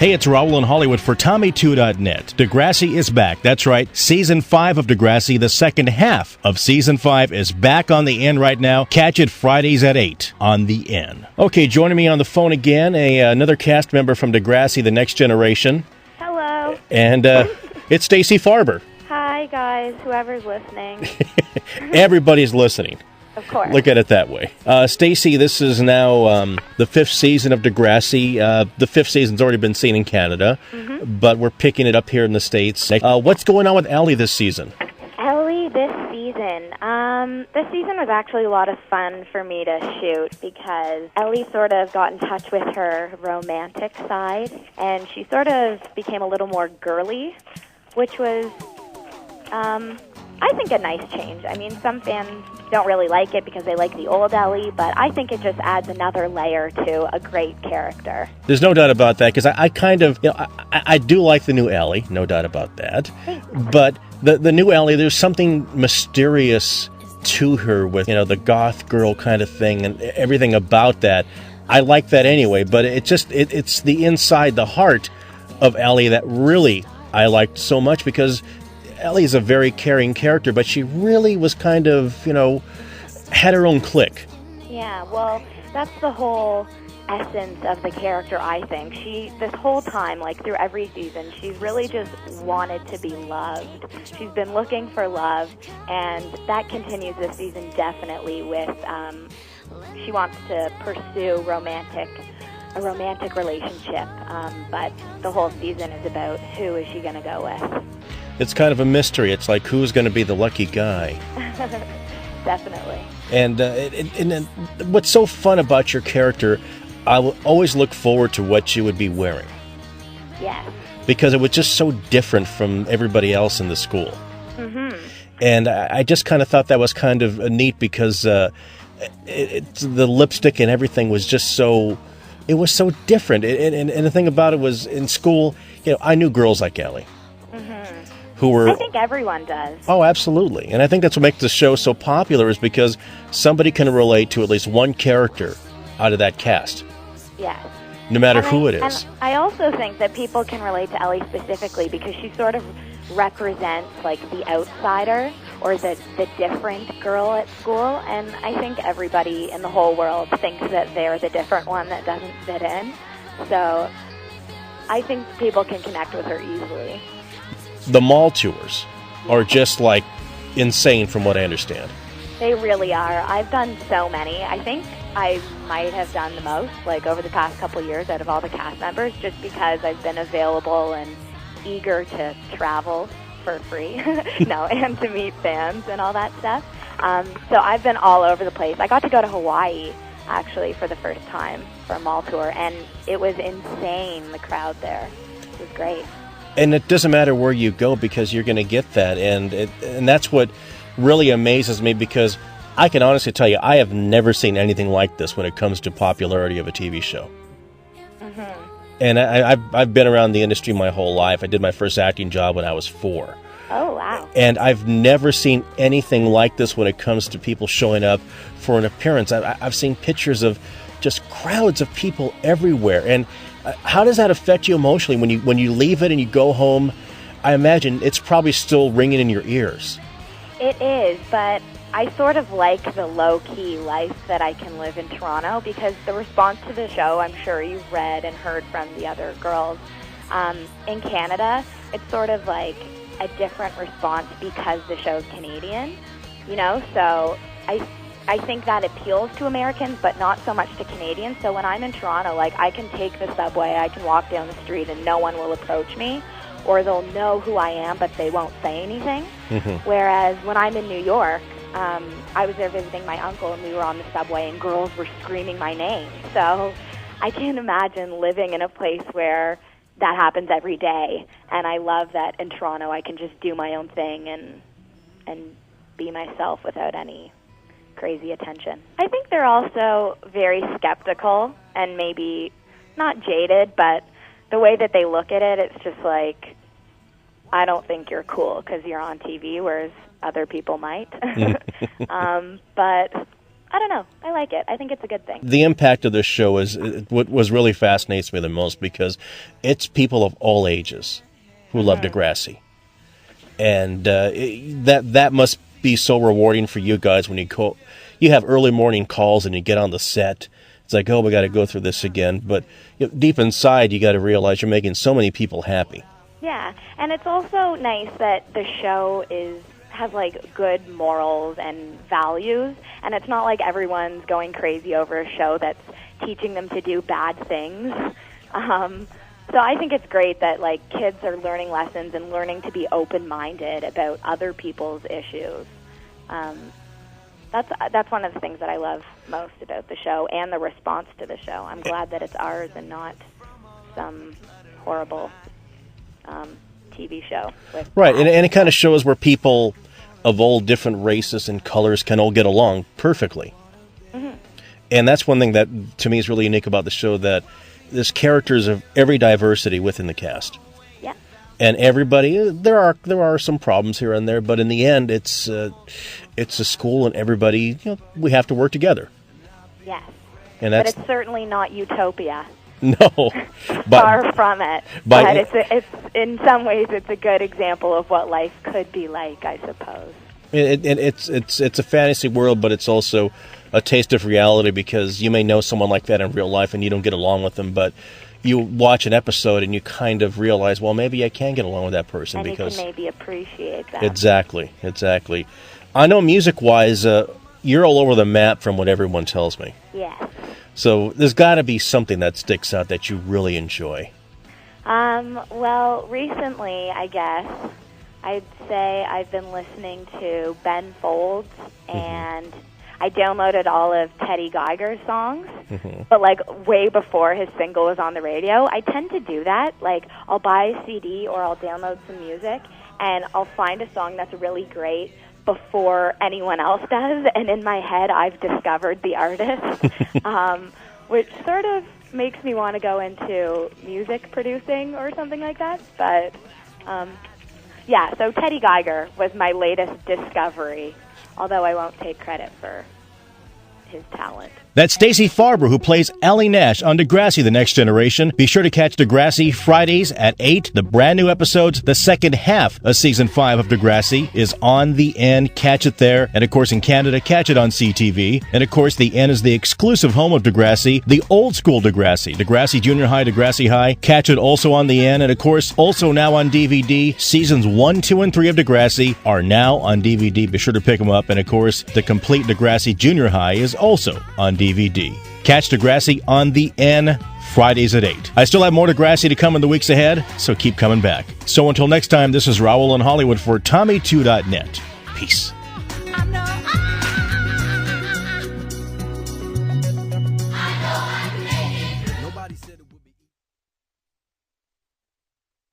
Hey, it's Raul in Hollywood for Tommy2.net. Degrassi is back. That's right. Season 5 of Degrassi, the second half of Season 5, is back on the N right now. Catch it Fridays at 8 on the N. Okay, joining me on the phone again, another cast member from Degrassi, The Next Generation. Hello. And it's Stacey Farber. Hi, guys. Whoever's listening. Everybody's listening. Of course. Look at it that way. Stacey, this is now the 5th season of Degrassi. The 5th season's already been seen in Canada, but we're picking it up here in the States. What's going on with Ellie this season? Ellie this season. This season was actually a lot of fun for me to shoot because Ellie sort of got in touch with her romantic side, and she sort of became a little more girly, which was, I think, a nice change. I mean, some fans don't really like it because they like the old Ellie, but I think it just adds another layer to a great character. There's no doubt about that, because I kind of, I do like the new Ellie, no doubt about that. But the new Ellie, there's something mysterious to her with, the goth girl kind of thing and everything about that. I like that anyway, but it's the inside, the heart of Ellie that really I liked so much, because Ellie's a very caring character, but she really was kind of, had her own clique. Yeah, well, that's the whole essence of the character, I think. This whole time, through every season, she's really just wanted to be loved. She's been looking for love, and that continues this season definitely with, she wants to pursue a romantic relationship, but the whole season is about who is she going to go with. It's kind of a mystery. It's like, who's going to be the lucky guy? Definitely. And what's so fun about your character, I will always look forward to what you would be wearing. Yes. Because it was just so different from everybody else in the school. Mm-hmm. And I just kind of thought that was kind of neat, because the lipstick and everything was just so... It was so different. And the thing about it was, in school, I knew girls like Ellie. Who were... I think everyone does. Oh, absolutely. And I think that's what makes the show so popular, is because somebody can relate to at least one character out of that cast. Yes. No matter who it is. And I also think that people can relate to Ellie specifically because she sort of represents, the outsider or the different girl at school. And I think everybody in the whole world thinks that they're the different one that doesn't fit in. So I think people can connect with her easily. The mall tours are just, insane from what I understand. They really are. I've done so many. I think I might have done the most, over the past couple of years out of all the cast members, just because I've been available and eager to travel for free, and to meet fans and all that stuff. So I've been all over the place. I got to go to Hawaii, actually, for the first time for a mall tour, and it was insane, the crowd there. It was great. And it doesn't matter where you go, because you're going to get that. And that's what really amazes me, because I can honestly tell you, I have never seen anything like this when it comes to popularity of a TV show. Mm-hmm. And I've been around the industry my whole life. I did my first acting job when I was 4. Oh, wow. And I've never seen anything like this when it comes to people showing up for an appearance. I've seen pictures of just crowds of people everywhere. And how does that affect you emotionally when you leave it and you go home? I imagine it's probably still ringing in your ears. It is, but I sort of like the low-key life that I can live in Toronto, because the response to the show, I'm sure you've read and heard from the other girls, in Canada, it's sort of like a different response because the show's Canadian, so I think that appeals to Americans, but not so much to Canadians. So when I'm in Toronto, I can take the subway, I can walk down the street, and no one will approach me, or they'll know who I am, but they won't say anything. Mm-hmm. Whereas when I'm in New York, I was there visiting my uncle, and we were on the subway, and girls were screaming my name. So I can't imagine living in a place where that happens every day. And I love that in Toronto I can just do my own thing and be myself without any crazy attention. I think they're also very skeptical and maybe not jaded, but the way that they look at it, it's just I don't think you're cool because you're on TV, whereas other people might. But I don't know. I like it. I think it's a good thing. The impact of this show is what was really fascinates me the most, because it's people of all ages who love Degrassi. And that must be so rewarding for you guys when you have early morning calls and you get on the set. It's like, oh, we got to go through this again. But deep inside, you got to realize you're making so many people happy. Yeah, and it's also nice that the show has like good morals and values, and it's not like everyone's going crazy over a show that's teaching them to do bad things. So I think it's great that like kids are learning lessons and learning to be open-minded about other people's issues. That's one of the things that I love most about the show and the response to the show. I'm glad that it's ours and not some horrible TV show. Right, and it kind of shows where people of all different races and colors can all get along perfectly. Mm-hmm. And that's one thing that, to me, is really unique about the show, that there's characters of every diversity within the cast. Yeah. And everybody, there are some problems here and there, but in the end, it's a school, and everybody, we have to work together. Yes. And but it's certainly not utopia. No, far from it. But it's in some ways it's a good example of what life could be like, I suppose. It's a fantasy world, but it's also a taste of reality, because you may know someone like that in real life and you don't get along with them, but you watch an episode and you kind of realize, well, maybe I can get along with that person, and because you can maybe appreciate that. Exactly. I know music-wise, you're all over the map from what everyone tells me. Yes. So there's got to be something that sticks out that you really enjoy. Well, recently, I guess, I'd say I've been listening to Ben Folds, and I downloaded all of Teddy Geiger's songs, but like way before his single was on the radio. I tend to do that. Like, I'll buy a CD or I'll download some music, and I'll find a song that's really great before anyone else does, and in my head I've discovered the artist, which sort of makes me want to go into music producing or something like that. But yeah, so Teddy Geiger was my latest discovery, although I won't take credit for his talent. That's Stacey Farber, who plays Ellie Nash on Degrassi: The Next Generation. Be sure to catch Degrassi Fridays at 8. The brand new episodes, the second half of Season 5 of Degrassi, is on the N. Catch it there. And of course, in Canada, catch it on CTV. And of course, the N is the exclusive home of Degrassi, the old school Degrassi. Degrassi Junior High, Degrassi High. Catch it also on the N. And of course, also now on DVD. Seasons 1, 2, and 3 of Degrassi are now on DVD. Be sure to pick them up. And of course, the complete Degrassi Junior High is also on DVD. Catch Degrassi on the N Fridays at 8. I still have more Degrassi to come in the weeks ahead, so keep coming back. So until next time, this is Raul in Hollywood for Tommy2.net. Peace.